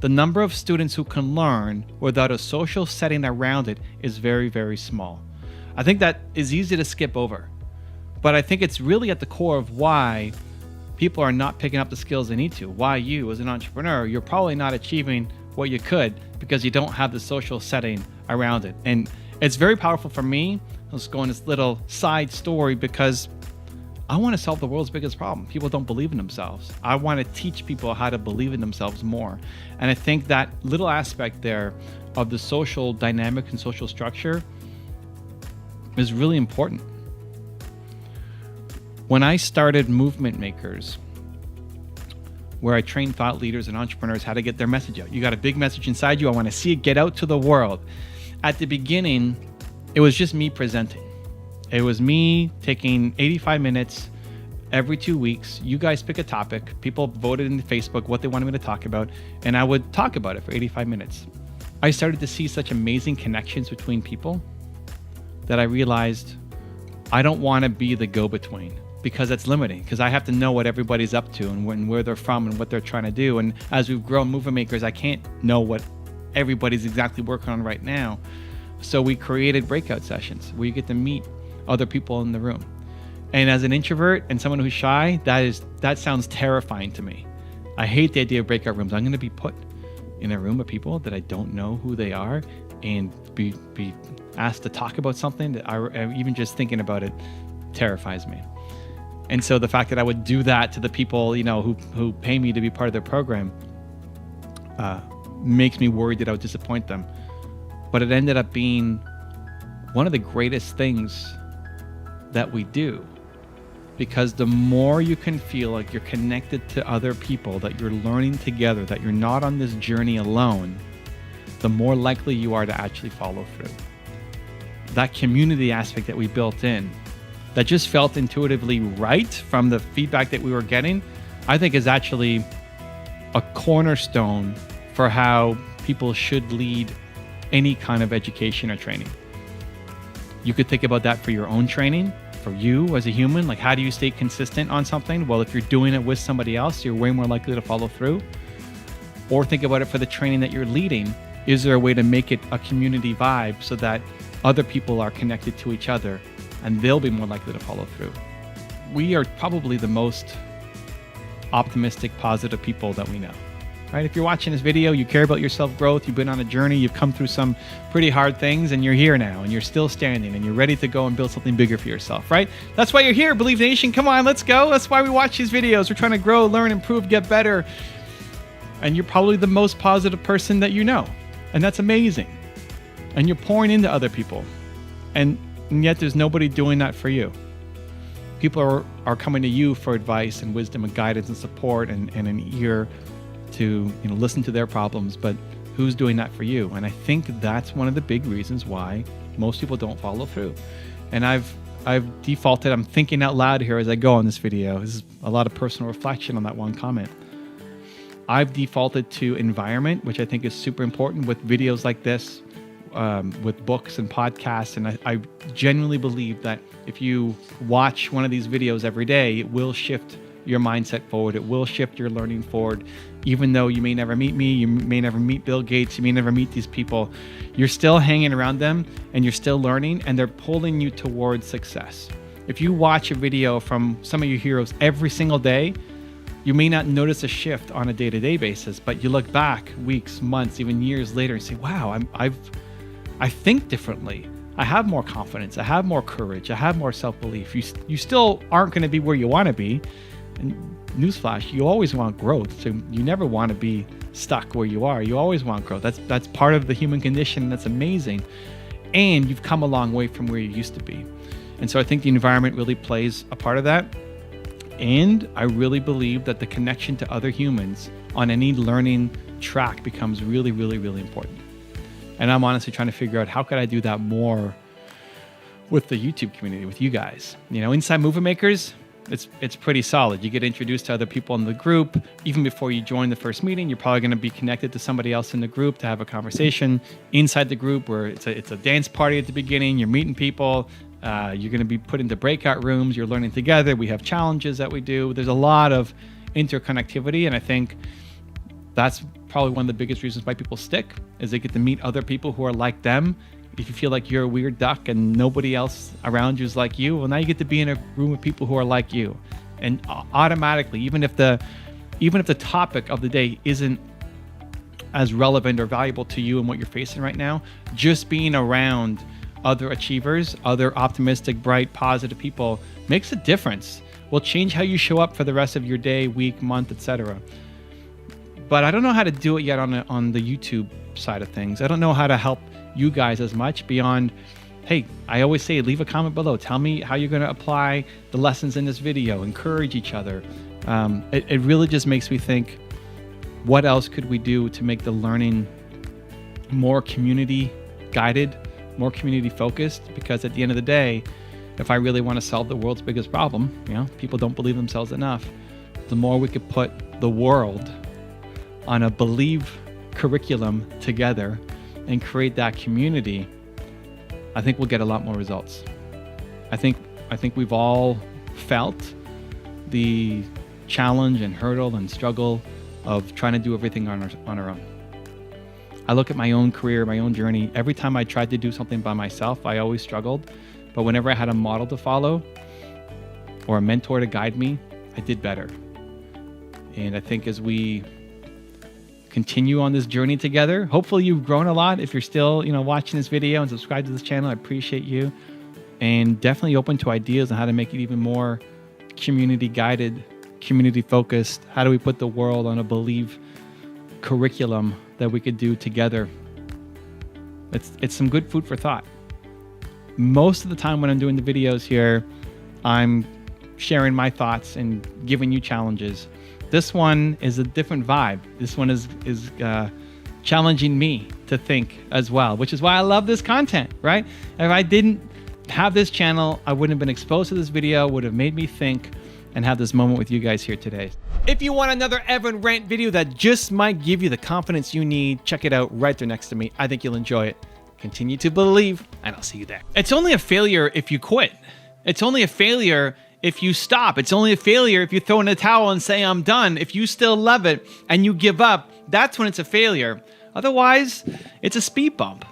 the number of students who can learn without a social setting around it is very, very small. I think that is easy to skip over, but I think it's really at the core of why people are not picking up the skills they need to. Why you, as an entrepreneur, you're probably not achieving what you could because you don't have the social setting around it. And it's very powerful for me. Let's go on this little side story because I want to solve the world's biggest problem. People don't believe in themselves. I want to teach people how to believe in themselves more. And I think that little aspect there of the social dynamic and social structure is really important. When I started Movement Makers, where I train thought leaders and entrepreneurs how to get their message out. You got a big message inside you. I want to see it get out to the world. At the beginning, it was just me presenting. It was me taking 85 minutes every 2 weeks. You guys pick a topic. People voted in Facebook what they wanted me to talk about, and I would talk about it for 85 minutes. I started to see such amazing connections between people that I realized I don't want to be the go-between, because it's limiting, because I have to know what everybody's up to and where they're from and what they're trying to do. And as we've grown Movement Makers, I can't know what everybody's exactly working on right now. So we created breakout sessions where you get to meet other people in the room. And as an introvert and someone who's shy, that sounds terrifying to me. I hate the idea of breakout rooms. I'm going to be put in a room with people that I don't know who they are and be asked to talk about something that even just thinking about it terrifies me. And so the fact that I would do that to the people, who pay me to be part of their program, makes me worried that I would disappoint them. But it ended up being one of the greatest things that we do, because the more you can feel like you're connected to other people, that you're learning together, that you're not on this journey alone, the more likely you are to actually follow through. That community aspect that we built in, that just felt intuitively right from the feedback that we were getting, I think is actually a cornerstone for how people should lead any kind of education or training. You could think about that for your own training, for you as a human. Like, how do you stay consistent on something? Well, if you're doing it with somebody else, you're way more likely to follow through. Or think about it for the training that you're leading. Is there a way to make it a community vibe so that other people are connected to each other and they'll be more likely to follow through? We are probably the most optimistic, positive people that we know. Right? If you're watching this video, you care about your self-growth, you've been on a journey, you've come through some pretty hard things, and you're here now, and you're still standing, and you're ready to go and build something bigger for yourself, right? That's why you're here, Believe Nation. Come on, let's go. That's why we watch these videos. We're trying to grow, learn, improve, get better. And you're probably the most positive person that you know. And that's amazing. And you're pouring into other people. And yet there's nobody doing that for you. People are coming to you for advice and wisdom and guidance and support and an ear to listen to their problems, but who's doing that for you? And I think that's one of the big reasons why most people don't follow through. And I've defaulted, I'm thinking out loud here as I go on this video. This is a lot of personal reflection on that one comment. I've defaulted to environment, which I think is super important with videos like this, with books and podcasts. And I genuinely believe that if you watch one of these videos every day, it will shift your mindset forward. It will shift your learning forward. Even though you may never meet me, you may never meet Bill Gates, you may never meet these people, you're still hanging around them and you're still learning, and they're pulling you towards success. If you watch a video from some of your heroes every single day, you may not notice a shift on a day-to-day basis, but you look back weeks, months, even years later and say, wow, I think differently. I have more confidence. I have more courage. I have more self-belief. You still aren't going to be where you want to be. And newsflash, you always want growth. So you never want to be stuck where you are. You always want growth. That's part of the human condition. And that's amazing. And you've come a long way from where you used to be. And so I think the environment really plays a part of that. And I really believe that the connection to other humans on any learning track becomes really, really, really important. And I'm honestly trying to figure out how could I do that more with the YouTube community, with you guys. Inside Movement Makers, it's pretty solid. You get introduced to other people in the group. Even before you join the first meeting, you're probably going to be connected to somebody else in the group to have a conversation inside the group, where it's a dance party at the beginning. You're meeting people. You're going to be put into breakout rooms. You're learning together. We have challenges that we do. There's a lot of interconnectivity, and I think that's probably one of the biggest reasons why people stick, is they get to meet other people who are like them. If you feel like you're a weird duck and nobody else around you is like you, well, now you get to be in a room with people who are like you. And automatically, even if the topic of the day isn't as relevant or valuable to you and what you're facing right now, just being around other achievers, other optimistic, bright, positive people makes a difference. Will change how you show up for the rest of your day, week, month, etc. But I don't know how to do it yet on the YouTube side of things. I don't know how to help you guys as much beyond, hey, I always say, leave a comment below. Tell me how you're going to apply the lessons in this video. Encourage each other. It really just makes me think, what else could we do to make the learning more community guided, more community focused? Because at the end of the day, if I really want to solve the world's biggest problem, people don't believe themselves enough. The more we could put the world on a believe curriculum together and create that community, I think we'll get a lot more results. I think we've all felt the challenge and hurdle and struggle of trying to do everything on our own. I look at my own career, my own journey. Every time I tried to do something by myself, I always struggled. But whenever I had a model to follow or a mentor to guide me, I did better. And I think as we continue on this journey together, hopefully you've grown a lot. If you're still, watching this video and subscribe to this channel, I appreciate you. And definitely open to ideas on how to make it even more community guided, community focused. How do we put the world on a believe curriculum that we could do together? It's some good food for thought. Most of the time when I'm doing the videos here, I'm sharing my thoughts and giving you challenges. This one is a different vibe. This one is challenging me to think as well, which is why I love this content, right? If I didn't have this channel, I wouldn't have been exposed to this video, would have made me think and have this moment with you guys here today. If you want another Evan Rant video that just might give you the confidence you need, check it out right there next to me. I think you'll enjoy it. Continue to believe, and I'll see you there. It's only a failure if you quit. It's only a failure if you stop. It's only a failure if you throw in a towel and say, I'm done. If you still love it and you give up, that's when it's a failure. Otherwise, it's a speed bump.